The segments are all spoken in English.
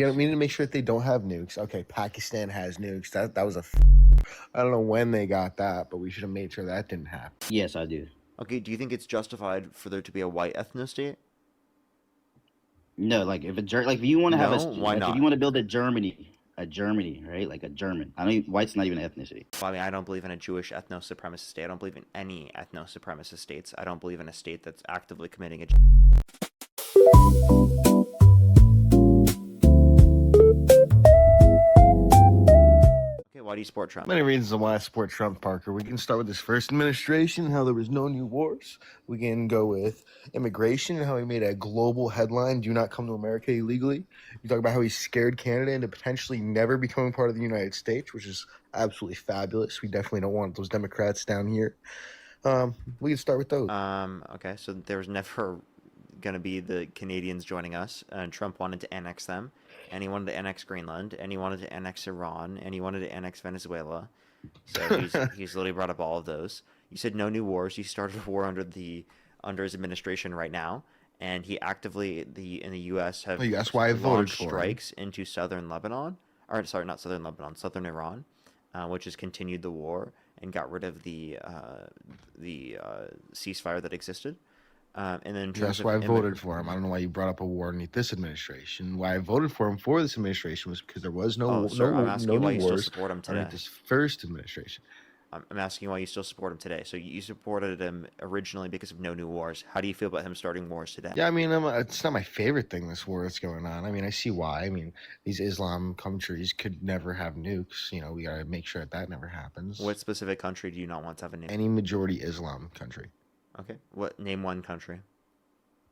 You know, we need to make sure that they don't have nukes. Okay, Pakistan has nukes. That was a. I don't know when they got that, but we should have made sure that didn't happen. Yes, I do. Okay, do you think it's justified for there to be a white ethno-state? No, like if you want to have No? Why like if not? you want to build a Germany, right? Like a German. I mean, white's not even an ethnicity. Well, I mean, I don't believe in a Jewish ethno-supremacist state. I don't believe in any ethno-supremacist states. I don't believe in a state that's actively committing a. Okay, why do you support Trump? Many reasons why I support Trump, Parker. We can start with his first administration, how there was no new wars. We can go with immigration and how he made a global headline, do not come to America illegally. You talk about how he scared Canada into potentially never becoming part of the United States, which is absolutely fabulous. We definitely don't want those Democrats down here. We can start with those. Okay, so there was never going to be the Canadians joining us, and Trump wanted to annex them, and he wanted to annex Greenland, and he wanted to annex Iran, and he wanted to annex Venezuela. So he's literally brought up all of those. You said no new wars. He started a war under his administration right now, and he actively in the U.S. have That's why I voted launched for him. strikes into southern Lebanon, or sorry, not southern Lebanon, southern Iran, which has continued the war and got rid of the ceasefire that existed. And then in terms That's of why I voted for him. I don't know why you brought up a war underneath this administration. Why I voted for him for this administration was because there was Oh, sir, I'm asking you why new you still wars support him today. underneath this first administration. I'm asking you why you still support him today. So you supported him originally because of no new wars. How do you feel about him starting wars today? Yeah, I mean, it's not my favorite thing, this war that's going on. I mean, I see why. I mean, these Islam countries could never have nukes. You know, we got to make sure that never happens. What specific country do you not want to have a nuke? Any majority Islam country. Okay. Name one country.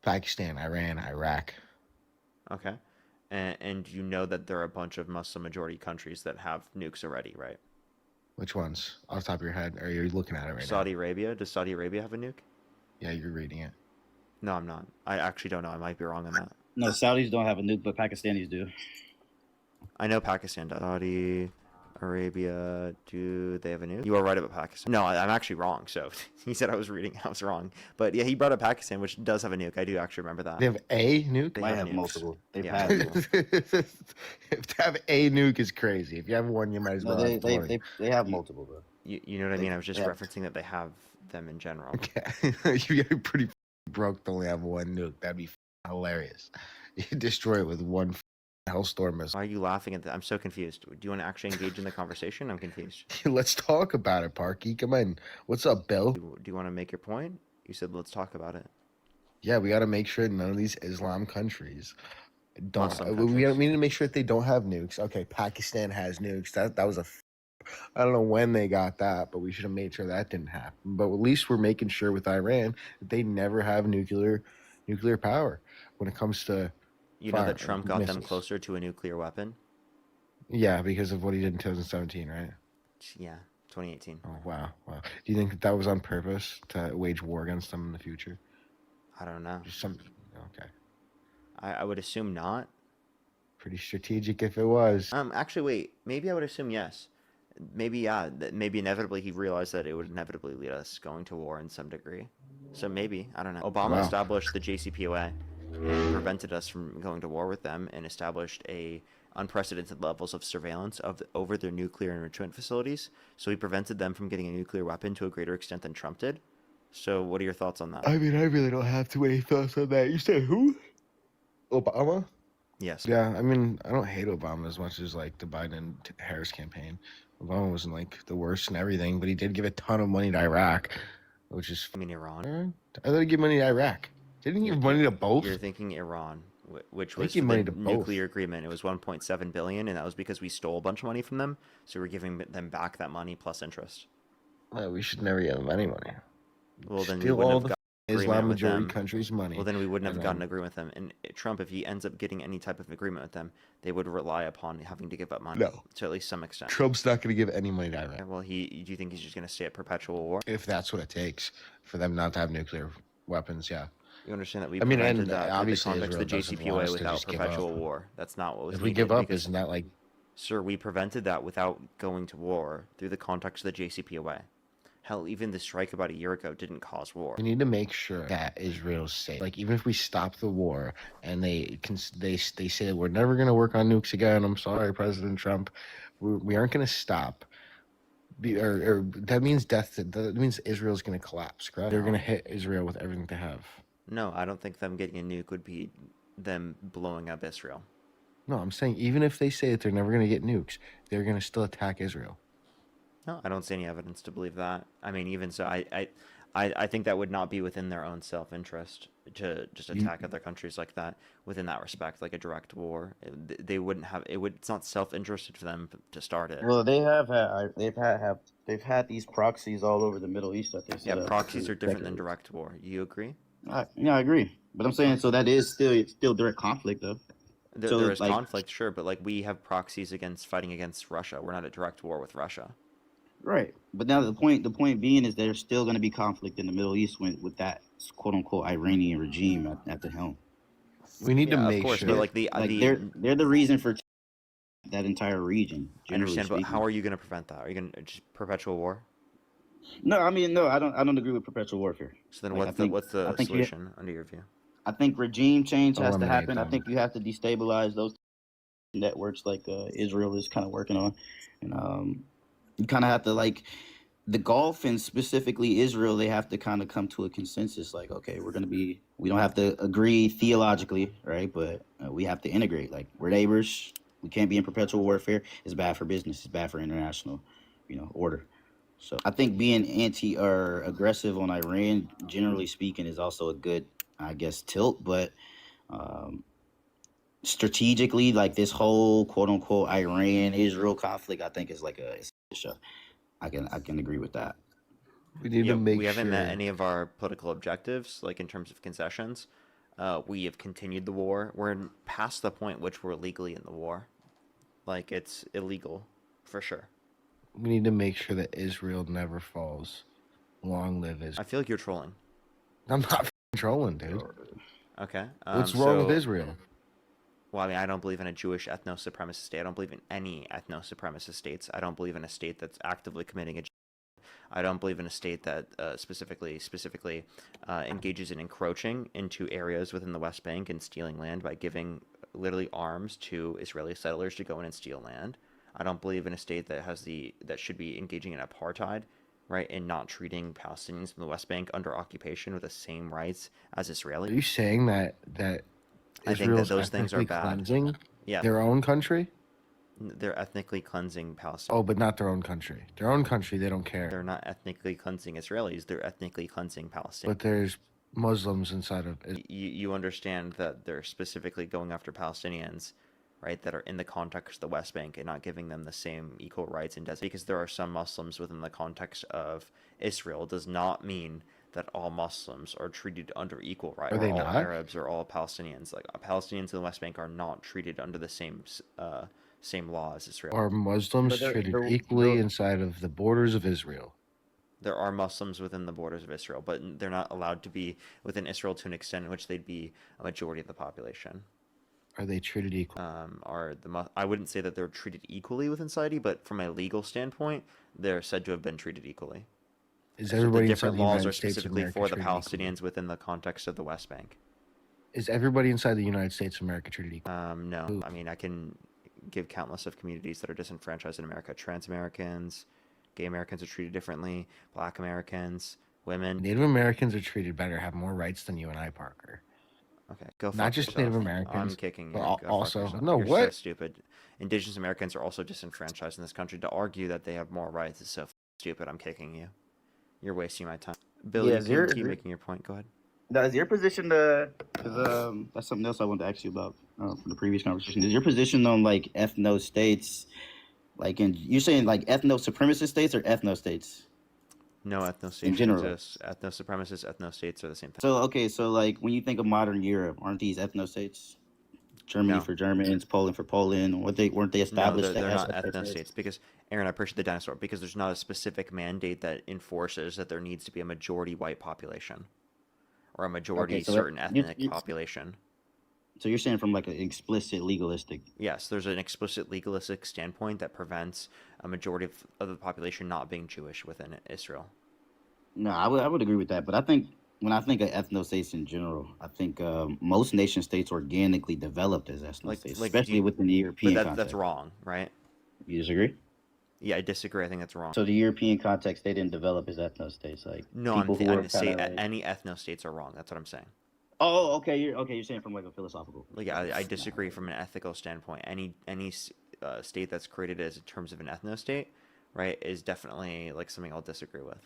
Pakistan, Iran, Iraq. Okay. And you know that there are a bunch of Muslim majority countries that have nukes already, right? Which ones? Off the top of your head? Or are you looking at it right now? Saudi Arabia. Does Saudi Arabia have a nuke? Yeah, you're reading it. No, I'm not. I actually don't know. I might be wrong on that. No, Saudis don't have a nuke, but Pakistanis do. I know Pakistan does. Saudi Arabia, do they have a nuke? You are right about Pakistan. No, I'm actually wrong. So he said I was reading. I was wrong. But yeah, he brought up Pakistan, which does have a nuke. I do actually remember that. They have a nuke? They Might have have nukes. multiple. They've Yeah. had more. To have a nuke is crazy. If you have one, you might as No, well they, have they, 20. they have multiple, bro. You know what I They- mean? I was just yeah. referencing that they have them in general. Yeah. You gotta be pretty broke to only have one nuke. That'd be hilarious. You destroy it with one Hellstorm missile. Why are you laughing at that? I'm so confused. Do you want to actually engage in the conversation? I'm confused. Let's talk about it, Parky. Come on. What's up, Bill? Do you want to make your point? You said let's talk about it. Yeah, we got to make sure none of these Islam countries don't. Muslim We countries. need to make sure that they don't have nukes. Okay, Pakistan has nukes. That was a. I don't know when they got that, but we should have made sure that didn't happen. But at least we're making sure with Iran that they never have nuclear power when it comes to. You know that Fire- Trump got them missiles. closer to a nuclear weapon? Yeah, because of what he did in 2017, right? Yeah, 2018. Oh wow. Do you think that was on purpose to wage war against them in the future? I don't know. Just some. Okay. I would assume not. Pretty strategic if it was. Actually, wait. Maybe I would assume yes. Maybe, yeah. Maybe inevitably he realized that it would inevitably lead us going to war in some degree. So maybe, I don't know. Obama Wow. established the JCPOA and prevented us from going to war with them and established unprecedented levels of surveillance over their nuclear enrichment facilities. So he prevented them from getting a nuclear weapon to a greater extent than Trump did. So what are your thoughts on that? I mean, I really don't have too many thoughts on that. You said who? Obama? Yes. Yeah, I mean, I don't hate Obama as much as like the Biden Harris campaign. Obama wasn't like the worst and everything, but he did give a ton of money to Iraq, which is. I mean Iran. I thought he gave money to Iraq. Didn't he give money to both? You're thinking Iran, which They was give for money the to both. nuclear agreement. It was 1.7 billion, and that was because we stole a bunch of money from them. So we're giving them back that money plus interest. We should never give them any money. Well, then we Steal wouldn't all have the got an agreement Islam with majority them. countries' money. Well, then we wouldn't have and gotten an then- agreement with them. And Trump, if he ends up getting any type of agreement with them, they would rely upon having to give up money No. to at least some extent. Trump's not going to give any money to Iraq. Well, do you think he's just going to stay at perpetual war? If that's what it takes for them not to have nuclear weapons, yeah. You understand that we I mean, prevented and that through the obviously context of the Israel doesn't want JCPOA us to without just give perpetual up. war. That's not what was If we needed give up, because- isn't that like Sir, we prevented that without going to war through the context of the JCPOA. Hell, even the strike about a year ago didn't cause war. We need to make sure that Israel's safe. Like even if we stop the war and they say that we're never going to work on nukes again. I'm sorry, President Trump. We aren't going to stop. Or that means death. That means Israel's going to collapse. Correct? They're going to hit Israel with everything they have. No, I don't think them getting a nuke would be them blowing up Israel. No, I'm saying even if they say that they're never going to get nukes, they're going to still attack Israel. No, I don't see any evidence to believe that. I mean, even so, I think that would not be within their own self-interest to just attack other countries like that. Within that respect, like a direct war, they wouldn't have it. It's not self-interested for them to start it. Well, they've had these proxies all over the Middle East that they set Yeah, up. proxies are different than direct war. You agree? Yeah, I agree. But I'm saying so that is still direct conflict though. So, There is like- conflict, sure, but like we have proxies fighting against Russia. We're not at direct war with Russia. Right. But now the point being is there's still going to be conflict in the Middle East with that quote unquote Iranian regime at the helm. We need to Yeah, of make course, sure. but like they're the reason for that entire region. I understand, Speaking. but how are you going to prevent that? Are you going to just perpetual war? No, I mean no, I don't agree with perpetual warfare. So then, Like, what's the solution under your view? I think regime change has to Eliminate happen. I them. think you have to destabilize those networks like Israel is kind of working on, and you kind of have to like the Gulf and specifically Israel. They have to kind of come to a consensus. Like, okay, we don't have to agree theologically, right? But we have to integrate. Like, we're neighbors. We can't be in perpetual warfare. It's bad for business. It's bad for international, order. So I think being anti or aggressive on Iran, generally speaking, is also a good, I guess, tilt. But strategically, like this whole quote unquote Iran Israel conflict, I think is like it's I can agree with that. We need to make we haven't sure. met any of our political objectives, like in terms of concessions. We have continued the war. We're past the point which we're legally in the war. Like, it's illegal, for sure. We need to make sure that Israel never falls. Long live Israel. I feel like you're trolling. I'm not trolling, dude. Okay. What's wrong with so- Israel? Well, I mean, I don't believe in a Jewish ethno-supremacist state. I don't believe in any ethno-supremacist states. I don't believe in a state that's actively committing a. I don't believe in a state that specifically engages in encroaching into areas within the West Bank and stealing land by giving literally arms to Israeli settlers to go in and steal land. I don't believe in a state that should be engaging in apartheid, right, and not treating Palestinians in the West Bank under occupation with the same rights as Israelis. Are you saying that I think that Israel's those things are ethnically bad. cleansing Yeah, their own country? they're ethnically cleansing Palestine. Oh, but not their own country. Their own country, they don't care. They're not ethnically cleansing Israelis. They're ethnically cleansing Palestine. But there's Muslims inside of it. You understand that they're specifically going after Palestinians, right, that are in the context of the West Bank and not giving them the same equal rights and designations. Because there are some Muslims within the context of Israel does not mean that all Muslims are treated under equal rights. Are they all not? Arabs or all Palestinians. Like, Palestinians in the West Bank are not treated under the same law as Israel. Are Muslims But they're- treated they're- equally they're- inside of the borders of Israel? There are Muslims within the borders of Israel, but they're not allowed to be within Israel to an extent in which they'd be a majority of the population. Are they treated equally? I wouldn't say that they're treated equally within society, but from a legal standpoint, they're said to have been treated equally. Is So everybody the inside different the laws United are States of specifically America for the treated equally? Palestinians within the context of the West Bank. Is everybody inside the United States of America treated equally? No, I mean, I can give countless of communities that are disenfranchised in America. Trans Americans, gay Americans are treated differently. Black Americans, women. Native Americans are treated better, have more rights than you and I, Parker. Okay, go. Not fuck just yourself. Native Americans, I'm kicking you. but Go fuck also- yourself. no, You're so what? stupid. Indigenous Americans are also disenfranchised in this country. To argue that they have more rights is so stupid. I'm kicking you. You're wasting my time. Bill, Yeah, you can keep making your point. Go ahead. Now, is your position that's something else I wanted to ask you about from the previous conversation. Is your position on like ethno states, like you're saying like ethno supremacist states or ethno states? No ethno states general. exist. Ethno supremacists, ethno states are the same thing. So okay, so like when you think of modern Europe, aren't these ethno states? Germany No. for Germans, Poland for Poland. Weren't they No, established? they're as not separate ethno states because, Aaron, I appreciate the dinosaur, because there's not a specific mandate that enforces that there needs to be a majority white population or a majority Okay, so certain you- ethnic you- population. So you're saying from like an explicit legalistic. Yes, there's an explicit legalistic standpoint that prevents a majority of the population not being Jewish within Israel. No, I would agree with that, but I think when I think of ethno states in general, I think most nation states organically developed as ethno states, Do especially you, within the but European that's context. wrong, right? You disagree? Yeah, I disagree. I think that's wrong. So the European context, they didn't develop as ethno states, like No, people who I are didn't kind say of like. any ethno states are wrong. That's what I'm saying. Oh, okay. You're saying from like a philosophical Like perspective. I Nah. disagree from an ethical standpoint. Any state that's created as in terms of an ethno state, right, is definitely like something I'll disagree with.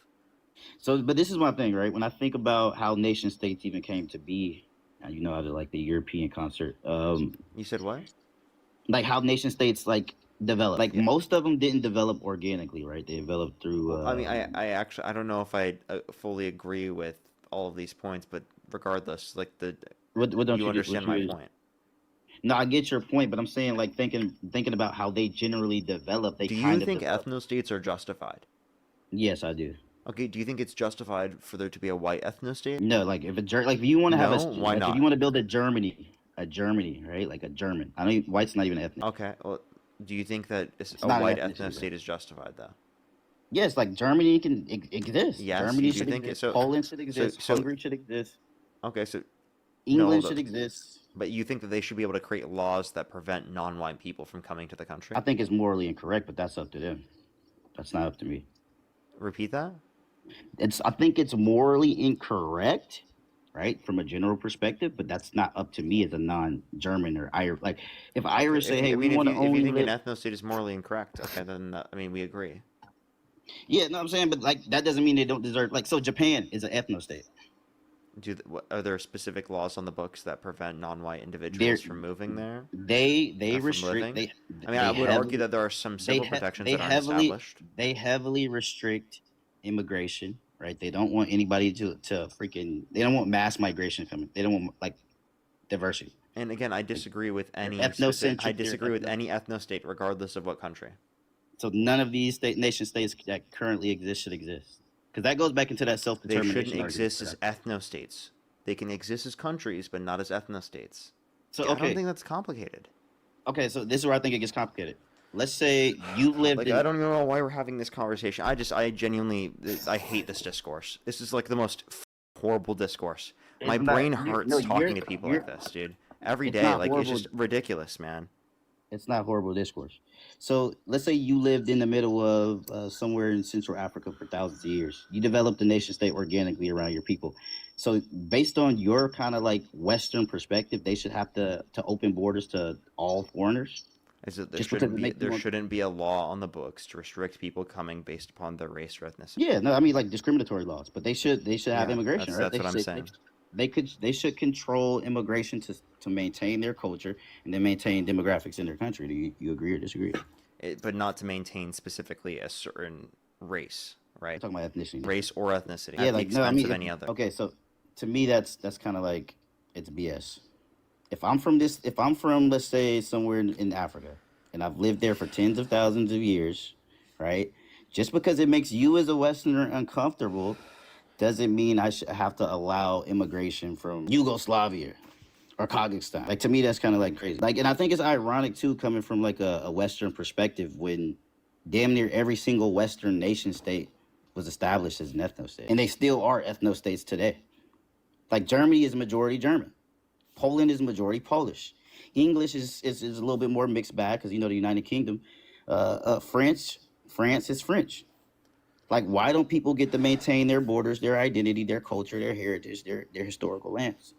So, but this is my thing, right? When I think about how nation states even came to be, you know, out of like the European concert, You said what? like how nation states like develop. Like Yeah. most of them didn't develop organically, right? They developed through. Well, I mean, I actually I don't know if I fully agree with all of these points, but regardless, like What don't you you what understand my you? point. No, I get your point, but I'm saying like thinking about how they generally develop. They Do you kind of think develop. ethno states are justified? Yes, I do. Okay, do you think it's justified for there to be a white ethno state? No, like like if you want to have No, why like if you not? want to build a Germany, right? Like a German. I don't. White's not even ethnic. Okay, well, do you think that It's a not an white ethno ethnicity, bro. state is justified though? Yes, like Germany can exist. Yes, you Germany do should think it. exist. So, Poland should so, exist. so, Hungary should exist. okay, so no, England hold should up. exist. But you think that they should be able to create laws that prevent non-white people from coming to the I country? think it's morally incorrect, but that's up to them. That's not up to me. Repeat that. I think it's morally incorrect, right, from a general perspective, but that's not up to me as a non-German or Irish. Like if Okay, Irish say, I "Hey, we mean, want to if you only think an live," ethno state is morally incorrect, okay, then I mean we agree. yeah, no, I'm saying, but like that doesn't mean they don't deserve. Like so, Japan is an ethno state. Are there specific laws on the books that prevent non-white They're individuals from moving there they or from restrict living? they I mean, I they would argue heavily that there are some civil protections they that aren't heavily established. restrict immigration, right? They don't want anybody to freaking. They don't want mass migration coming. They don't want like diversity. And again, I Like, disagree with they're any specific. I ethnocentric. They're disagree with any ethno state, regardless of what country. so none of these nation states that currently exist should exist because that goes back into that self They shouldn't determination argument. exist as ethno states. They can exist as countries, but not as ethno states. So I don't okay, think that's complicated. so this is where I think it gets complicated. Let's say you lived Like I in. don't even know why we're having this conversation. I genuinely I hate this discourse. This is like the most horrible discourse. My It's not. brain No, hurts talking to people like this, dude. Every It's day, not like it's horrible. just ridiculous, man. It's not horrible discourse. So let's say you lived in the middle of somewhere in Central Africa for thousands of years. You developed a nation state organically around your people. So based on your kind of like Western perspective, they should have to open borders to all foreigners Is that just because it makes you there more. shouldn't be a law on the books to restrict people coming based upon their race or ethnicity. Yeah, no, I mean like discriminatory laws, but they should have Yeah, immigration, right? that's what I'm saying. They should control immigration to maintain their culture and then maintain demographics in their country. Do you agree or disagree? But not to maintain specifically a certain race, We're right? talking about ethnicity. Race or ethnicity Yeah, at the like no, I expense mean, of any other. okay, so to me, that's kind of like it's BS. If I'm from, let's say, somewhere in Africa, and I've lived there for tens of thousands of years, right? Just because it makes you as a Westerner uncomfortable, doesn't mean I should have to allow immigration from Yugoslavia or Kazakhstan. Like to me, that's kind of like crazy. Like, and I think it's ironic too, coming from like a Western perspective, when damn near every single Western nation state was established as an ethno state, and they still are ethno states today. Like Germany is majority German, Poland is majority Polish, English is a little bit more mixed bag because you know the United Kingdom, France is French. Like, why don't people get to maintain their borders, their identity, their culture, their heritage, their historical lands?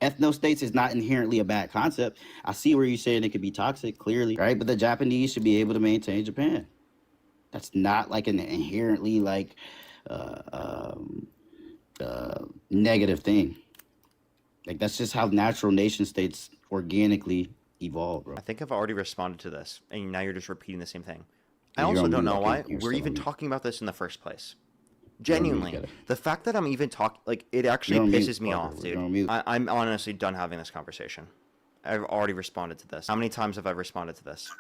Ethno states is not inherently a bad concept. I see where you're saying it could be toxic, clearly, right? But the Japanese should be able to maintain Japan. That's not like an inherently like uh, um, negative thing. Like that's just how natural nation states organically evolve, bro. I think I've already responded to this, and now you're just repeating the same thing. I Yeah, you're also on don't mute. know I why can't. You're we're still even on mute. talking about this in the first place. You're on mute. Genuinely, You gotta- the fact that I'm even talking, like, it You're actually on mute, pisses me Parker. off, You're dude. on mute. I'm honestly done having this conversation. I've already responded to this. How many times have I responded to this?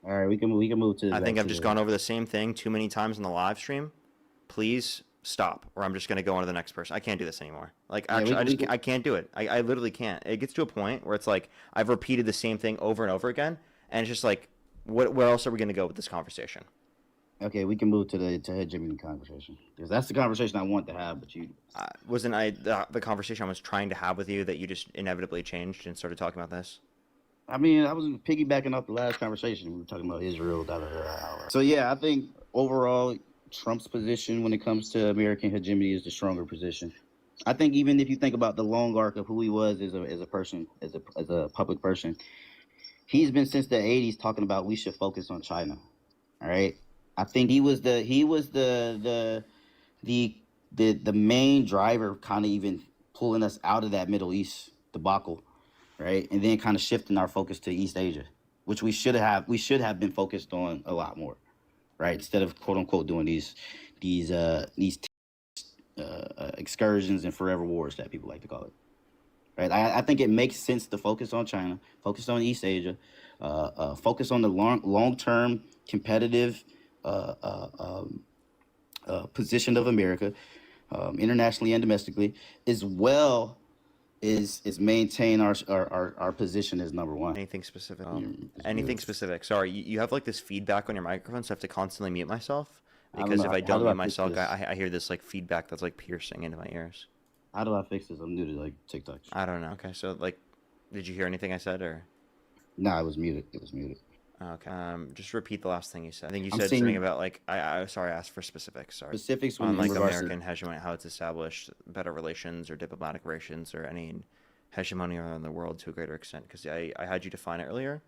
All right, we can move to. I think back I've to just the- gone over the same thing too many times in the live stream. Please stop, or I'm just gonna go on to the next person. I can't do this anymore. Like, Yeah, actually, we I can't do it. I literally can't. It gets to a point where it's like I've repeated the same thing over and over again, and it's just like, where else are we gonna go with this conversation? Okay, we can move to the hegemony conversation because that's the conversation I want to have. But you, Wasn't I the conversation I was trying to have with you that you just inevitably changed and started talking about this? I mean, I was piggybacking off the last conversation. We were talking about Israel. Da, da, da, da. So yeah, I think overall Trump's position when it comes to American hegemony is the stronger position. I think even if you think about the long arc of who he was as a person, as a public person, he's been since the '80s talking about we should focus on China. All right, I think the the main driver, kind of even pulling us out of that Middle East debacle, right, and then kind of shifting our focus to East Asia, which we should have been focused on a lot more, right, instead of quote unquote doing these excursions and forever wars that people like to call it. Right, I think it makes sense to focus on China, focus on East Asia, focus on the long term competitive uh, uh, um, position of America, internationally and domestically, as well as maintain our position as number one. Anything specific? Yeah, Anything specific? Sorry, you have like this feedback on your microphone, so I have to constantly mute myself I don't because know if I how don't do I mute fix myself, this. I hear this like feedback that's like piercing into my ears. How do I fix this? I'm new to like TikTok. I don't know. Okay, so like, did you hear anything I said or? No, it was muted. It was muted. Okay. Just repeat the last thing you said. I think you I'm said something seeing about like I asked for specifics. Sorry. specifics On in like regards to. American hegemony, how it's established better relations or diplomatic relations or any hegemony around the world to a greater extent. Because I had you define it earlier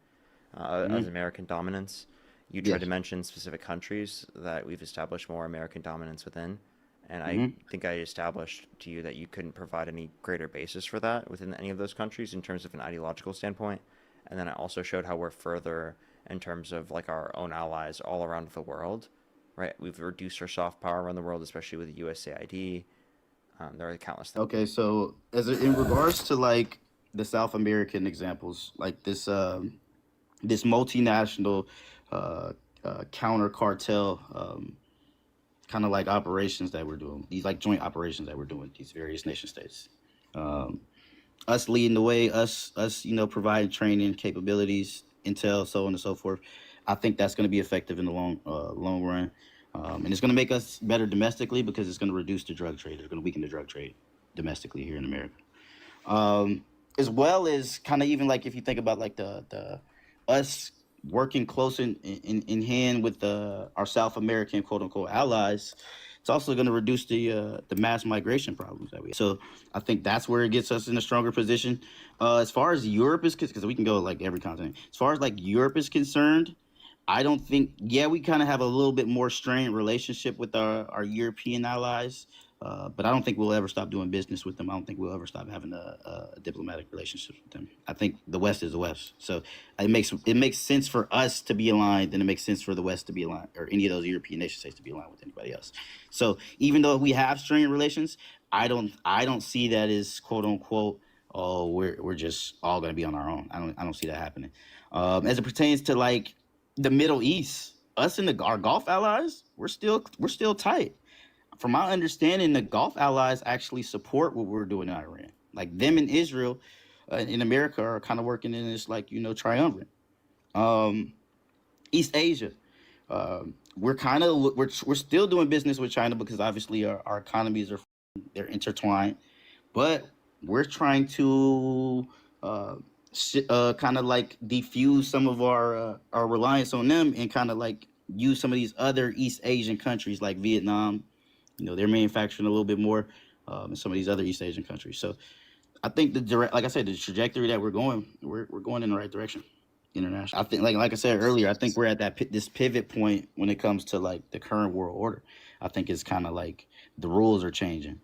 as Mhm. American dominance. You tried to Yes. mention specific countries that we've established more American dominance within. And I Hmm. think I established to you that you couldn't provide any greater basis for that within any of those countries in terms of an ideological standpoint. And then I also showed how we're further in terms of like our own allies all around the world, right? We've reduced our soft power around the world, especially with the USAID. There are countless things. Okay, so in regards to like the South American examples, like this multinational uh, counter cartel kind of like operations that we're doing, these like joint operations that we're doing, these various nation states. Um, us leading the way, us providing training capabilities, intel, so on and so forth. I think that's going to be effective in the long run, and it's going to make us better domestically because it's going to reduce the drug trade. It's going to weaken the drug trade domestically here in America, um, as well as kind of even like if you think about like the us working close in hand with our South American quote unquote allies, it's also going to reduce the mass migration problems that we have. So I think that's where it gets us in a stronger position. As far as Europe is, because we can go like every continent. As far as like Europe is concerned, I don't think. Yeah, we kind of have a little bit more strained relationship with our European allies, but I don't think we'll ever stop doing business with them. I don't think we'll ever stop having a diplomatic relationship with them. I think the West is the West, so it makes sense for us to be aligned, and it makes sense for the West to be aligned, or any of those European nation states to be aligned with anybody else. So even though we have strained relations, I don't see that as quote unquote. Oh, we're just all gonna be on our own. I don't see that happening. As it pertains to like the Middle East, us and our Gulf allies, we're still tight. From my understanding, the Gulf allies actually support what we're doing in Iran. Like them and Israel, in America are kind of working in this like triumvirate. Um, East Asia, we're still doing business with China because obviously our economies they're intertwined, but we're trying to uh, kind of like defuse some of our reliance on them and kind of like use some of these other East Asian countries like Vietnam. They're manufacturing a little bit more in some of these other East Asian countries. So I think like I said, the trajectory that we're going in the right direction. International. I think, like I said earlier, I think we're at this pivot point when it comes to like the current world order. I think it's kind of like the rules are changing.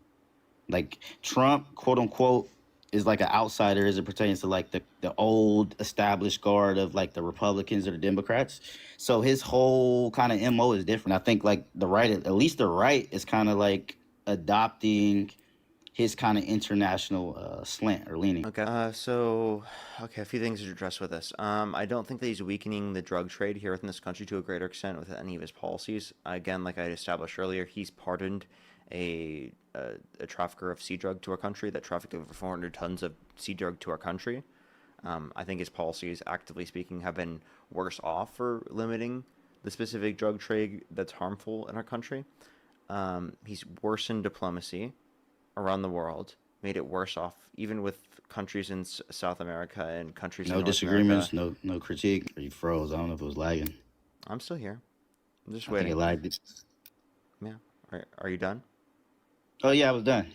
Like Trump, quote unquote, is like an outsider as it pertains to like the old established guard of like the Republicans or the Democrats. So his whole kind of MO is different. I think like the right, at least the right, is kind of like adopting his kind of international slant or leaning. Okay. Okay, a few things to address with this. I don't think that he's weakening the drug trade here within this country to a greater extent with any of his policies. Again, like I established earlier, he's pardoned a trafficker of sea drug to our country that trafficked over 400 tons of sea drug to our country. I think his policies, actively speaking, have been worse off for limiting the specific drug trade that's harmful in our country. He's worsened diplomacy around the world, made it worse off, even with countries in South America and countries in No North America. disagreements, no critique. Or you froze. I don't know if it was lagging. I'm still here. I'm just I think it waiting. lagged. Yeah. Are you done? Oh yeah, I was done.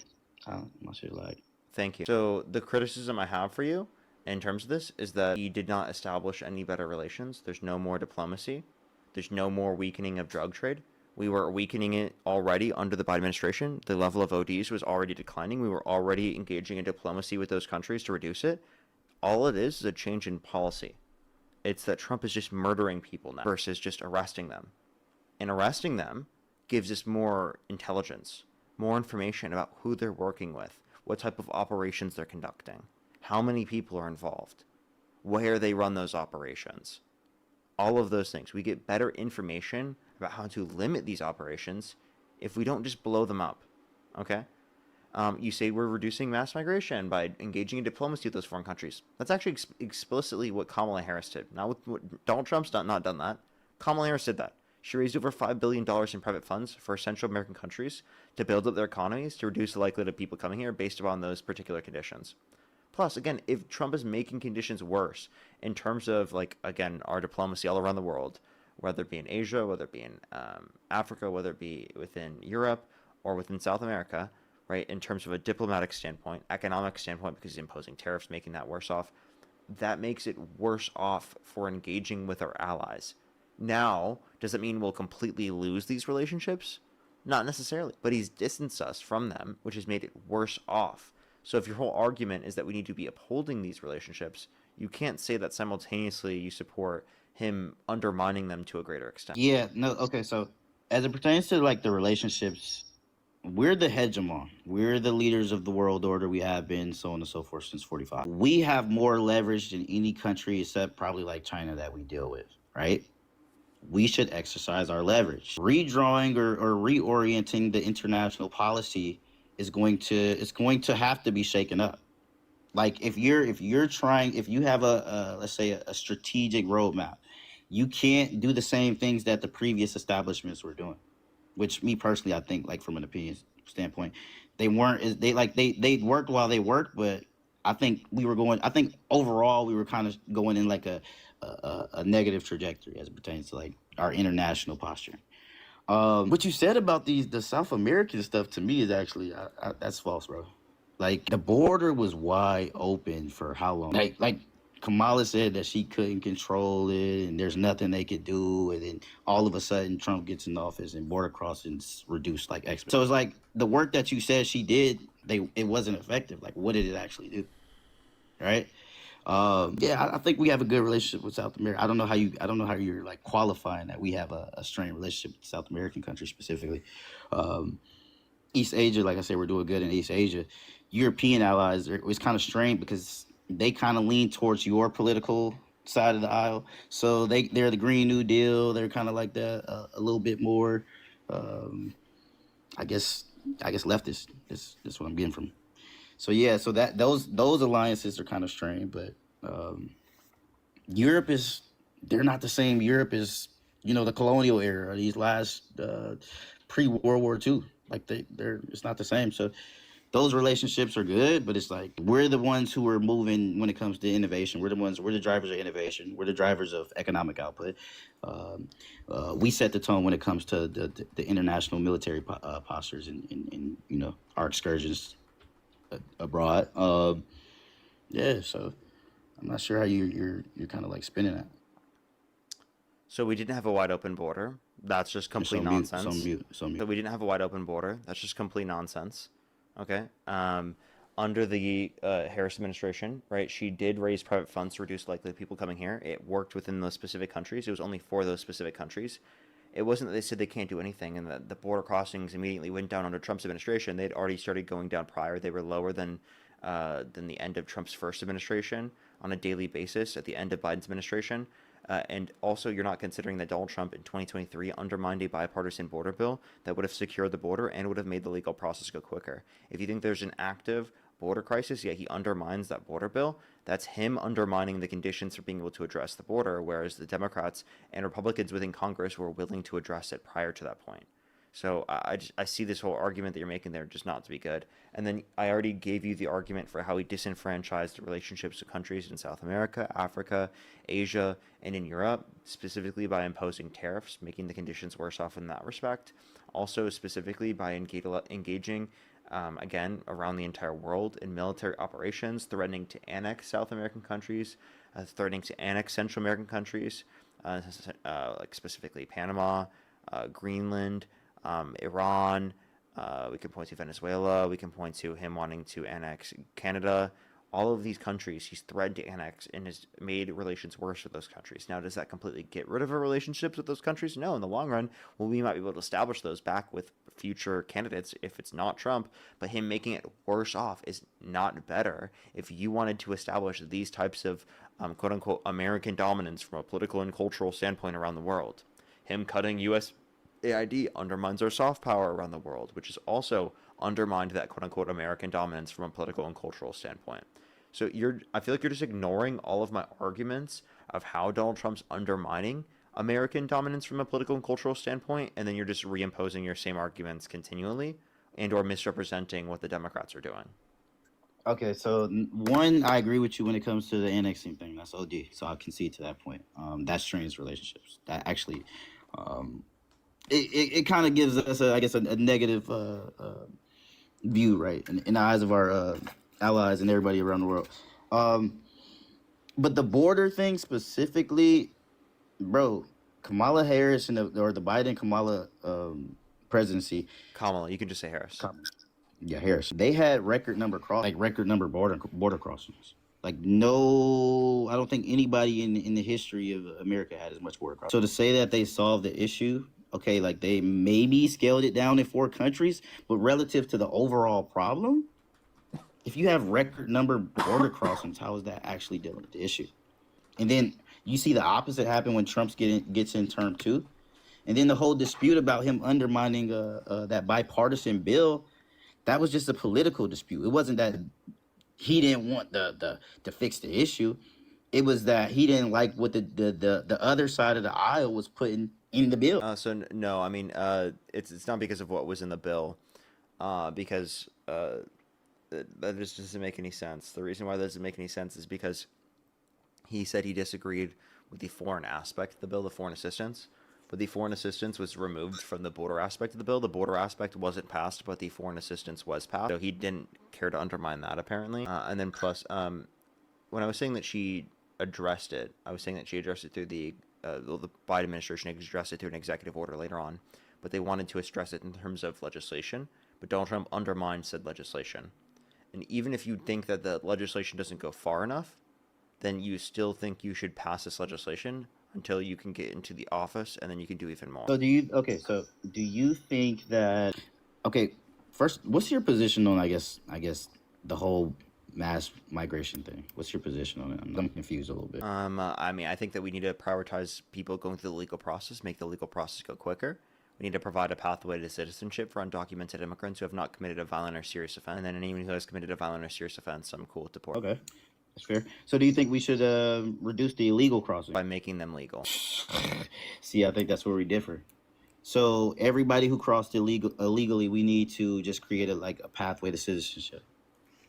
My shit lagged. Thank you. So the criticism I have for you in terms of this is that he did not establish any better relations. There's no more diplomacy. There's no more weakening of drug trade. We were weakening it already under the Biden administration. The level of ODs was already declining. We were already engaging in diplomacy with those countries to reduce it. All it is a change in policy. It's that Trump is just murdering people now versus just arresting them. And arresting them gives us more intelligence, more information about who they're working with, what type of operations they're conducting, how many people are involved, where they run those operations. All of those things. We get better information about how to limit these operations if we don't just blow them up. Okay? You say we're reducing mass migration by engaging in diplomacy with those foreign countries. That's actually explicitly what Kamala Harris did. Not with what Donald Trump's not done that. Kamala Harris did that. She raised over $5 billion in private funds for Central American countries to build up their economies to reduce the likelihood of people coming here based upon those particular conditions. Plus, again, if Trump is making conditions worse in terms of, like, again, our diplomacy all around the world, whether it be in Asia, whether it be in Africa, whether it be within Europe or within South America, right, in terms of a diplomatic standpoint, economic standpoint, because he's imposing tariffs, making that worse off, that makes it worse off for engaging with our allies. Now, does it mean we'll completely lose these relationships? Not necessarily, but he's distanced us from them, which has made it worse off. So if your whole argument is that we need to be upholding these relationships, you can't say that simultaneously you support him undermining them to a greater extent. Yeah, no, okay, so as it pertains to like the relationships, we're the hegemon. We're the leaders of the world order. We have been, so on and so forth, since 45. We have more leverage than any country except probably like China that we deal with, right? We should exercise our leverage. Redrawing or reorienting the international policy is going to have to be shaken up. Like if you have a let's say a strategic roadmap, you can't do the same things that the previous establishments were doing. Which me personally, I think, like from an opinion standpoint, they weren't. They worked while they worked, but I think overall we were kind of going in like a negative trajectory as it pertains to like our international posture. What you said about the South American stuff to me is actually that's false, bro. Like the border was wide open for how long? Like Kamala said that she couldn't control it and there's nothing they could do, and then all of a sudden Trump gets in office and border crossings reduced like exponentially. So it's like the work that you said she did, it wasn't effective. Like what did it actually do? Right? I think we have a good relationship with South America. I don't know how you're like qualifying that we have a strained relationship with South American countries specifically. East Asia, like I said, we're doing good in East Asia. European allies, it's kind of strained because they kind of lean towards your political side of the aisle. So they're the Green New Deal. They're kind of like that a little bit more. I guess leftist. That's what I'm getting from. So yeah, so that those alliances are kind of strained, but Europe they're not the same Europe as the colonial era or these last pre-World War II. Like it's not the same. So those relationships are good, but it's like we're the ones who are moving when it comes to innovation. We're the drivers of innovation. We're the drivers of economic output. We set the tone when it comes to the international military postures and our excursions abroad. So I'm not sure how you're kind of like spinning that. So we didn't have a wide open border. That's just complete nonsense. So we didn't have a wide open border. That's just complete nonsense. Okay. Under the Harris administration, right, she did raise private funds to reduce likely people coming here. It worked within those specific countries. It was only for those specific countries. It wasn't that they said they can't do anything and that the border crossings immediately went down under Trump's administration. They'd already started going down prior. They were lower than the end of Trump's first administration on a daily basis at the end of Biden's administration. And also, you're not considering that Donald Trump in 2023 undermined a bipartisan border bill that would have secured the border and would have made the legal process go quicker. If you think there's an active, border crisis, yet he undermines that border bill. That's him undermining the conditions for being able to address the border, whereas the Democrats and Republicans within Congress were willing to address it prior to that point. So I see this whole argument that you're making there just not to be good. And then I already gave you the argument for how he disenfranchised the relationships with countries in South America, Africa, Asia, and in Europe, specifically by imposing tariffs, making the conditions worse off in that respect. Also, specifically by engaging, again, around the entire world in military operations, threatening to annex South American countries, threatening to annex Central American countries, like specifically Panama, Greenland, Iran. We can point to Venezuela. We can point to him wanting to annex Canada. All of these countries he's threatened to annex and has made relations worse with those countries. Now, does that completely get rid of our relationships with those countries? No, in the long run, well, we might be able to establish those back with future candidates if it's not Trump, but him making it worse off is not better. If you wanted to establish these types of quote unquote American dominance from a political and cultural standpoint around the world, him cutting U.S. AID undermines our soft power around the world, which has also undermined that quote unquote American dominance from a political and cultural standpoint. So I feel like you're just ignoring all of my arguments of how Donald Trump's undermining American dominance from a political and cultural standpoint, and then you're just reimposing your same arguments continually and or misrepresenting what the Democrats are doing. Okay, so one, I agree with you when it comes to the annexing thing. That's OD. So I'll concede to that point. That strains relationships. That actually, it kind of gives us, I guess, a negative view, right, in the eyes of our allies and everybody around the world. But the border thing specifically, bro, Kamala Harris or the Biden Kamala presidency. Kamala, you can just say Harris. Yeah, Harris. They had record number border crossings. Like no, I don't think anybody in the history of America had as much border crossings. So to say that they solved the issue, okay, like they maybe scaled it down in 4 countries, but relative to the overall problem, if you have record number border crossings, how is that actually dealing with the issue? And then you see the opposite happen when Trump gets in term 2. And then the whole dispute about him undermining that bipartisan bill, that was just a political dispute. It wasn't that he didn't want to fix the issue. It was that he didn't like what the other side of the aisle was putting in the bill. No, I mean, it's not because of what was in the bill, because that just doesn't make any sense. The reason why that doesn't make any sense is because he said he disagreed with the foreign aspect of the bill, the foreign assistance, but the foreign assistance was removed from the border aspect of the bill. The border aspect wasn't passed, but the foreign assistance was passed. So he didn't care to undermine that, apparently. And then plus, when I was saying that she addressed it, I was saying that she addressed it through the Biden administration addressed it through an executive order later on, but they wanted to address it in terms of legislation, but Donald Trump undermined said legislation. And even if you think that the legislation doesn't go far enough, then you still think you should pass this legislation until you can get into the office, and then you can do even more. So do you think that, okay, first, what's your position on, I guess the whole mass migration thing? What's your position on it? I'm confused a little bit. I mean, I think that we need to prioritize people going through the legal process, make the legal process go quicker. We need to provide a pathway to citizenship for undocumented immigrants who have not committed a violent or serious offense. And then anyone who has committed a violent or serious offense, I'm cool with deporting. Okay, that's fair. So do you think we should reduce the illegal crossing? By making them legal. See, I think that's where we differ. So everybody who crossed illegally, we need to just create a pathway to citizenship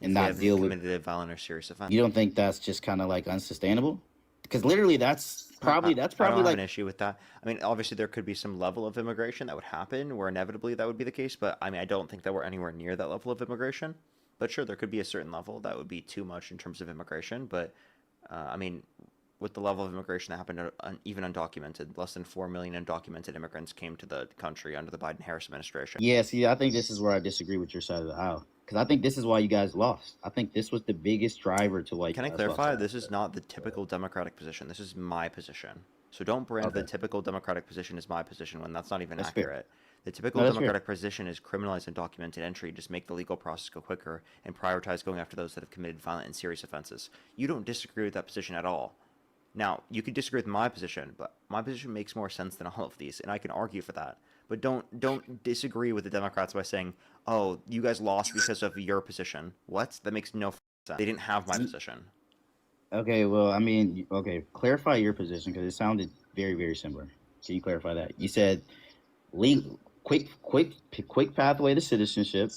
and not deal with committed a violent or serious offense. You don't think that's just kind of like unsustainable? Because literally, that's probably I don't have like an issue with that. I mean, obviously there could be some level of immigration that would happen where inevitably that would be the case, but I mean, I don't think that we're anywhere near that level of immigration. But sure, there could be a certain level that would be too much in terms of immigration. But I mean, with the level of immigration that happened, even undocumented, less than 4 million undocumented immigrants came to the country under the Biden-Harris administration. Yeah, see, I think this is where I disagree with your side of the aisle. Because I think this is why you guys lost. I think this was the biggest driver to why. Can I clarify? This is not the typical Democratic position. This is my position. So don't brand the typical Democratic position as my position when that's not even accurate. The typical Democratic position is criminalize undocumented entry, just make the legal process go quicker, and prioritize going after those that have committed violent and serious offenses. You don't disagree with that position at all. Now, you could disagree with my position, but my position makes more sense than all of these, and I can argue for that. but don't disagree with the Democrats by saying, "Oh, you guys lost because of your position." What? That makes no sense. They didn't have my position. Okay, well, I mean, okay, clarify your position because it sounded very, very similar. Can you clarify that? You said legal, quick pathway to citizenship,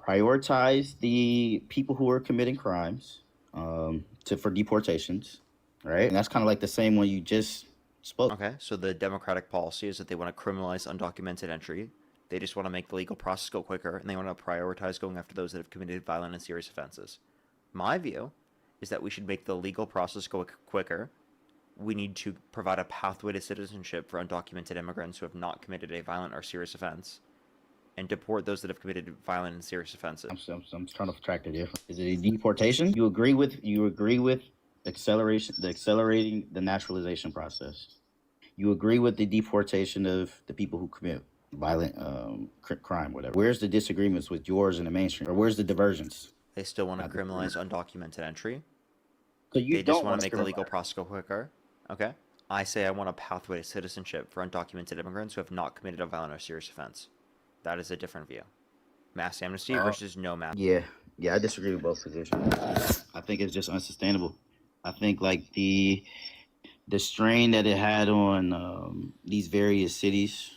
prioritize the people who are committing crimes, for deportations, right? And that's kind of like the same one you just spoke. Okay, so the Democratic policy is that they want to criminalize undocumented entry. They just want to make the legal process go quicker, and they want to prioritize going after those that have committed violent and serious offenses. My view is that we should make the legal process go quicker. We need to provide a pathway to citizenship for undocumented immigrants who have not committed a violent or serious offense, and deport those that have committed violent and serious offenses. I'm trying to track the difference. Is it a deportation? You agree with accelerating the naturalization process. You agree with the deportation of the people who commit violent crime, whatever. Where's the disagreements with yours and the mainstream, or where's the divergence? They still want to criminalize undocumented entry. So you They don't just want want to make the legal process go quicker. Okay. I say I want a pathway to citizenship for undocumented immigrants who have not committed a violent or serious offense. That is a different view. Mass amnesty versus no mass. Yeah, I disagree with both positions. I think it's just unsustainable. I think like the strain that it had on these various cities,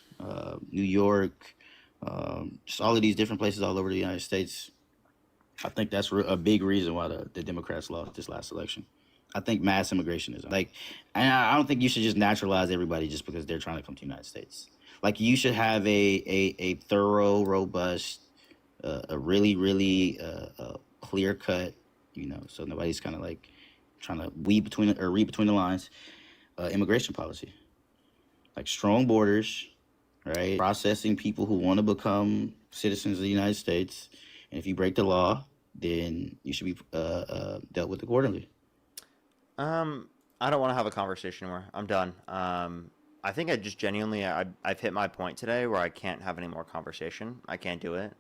New York, just all of these different places all over the United States. I think that's a big reason why the Democrats lost this last election. I think mass immigration is like, and I don't think you should just naturalize everybody just because they're trying to come to the United States. Like you should have a thorough, robust, a really clear cut, so nobody's kind of like trying to read between the lines. Immigration policy, like strong borders, right? Processing people who want to become citizens of the United States, and if you break the law, then you should be dealt with accordingly. I don't want to have a conversation anymore. I'm done. I think I just genuinely, I've hit my point today where I can't have any more conversation. I can't do it.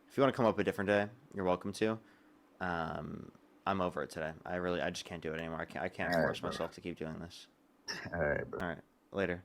If you want to come up a different day, you're welcome to. I'm over it today. I just can't do it anymore. I can't force myself to keep doing this. All right, bro. All right, later.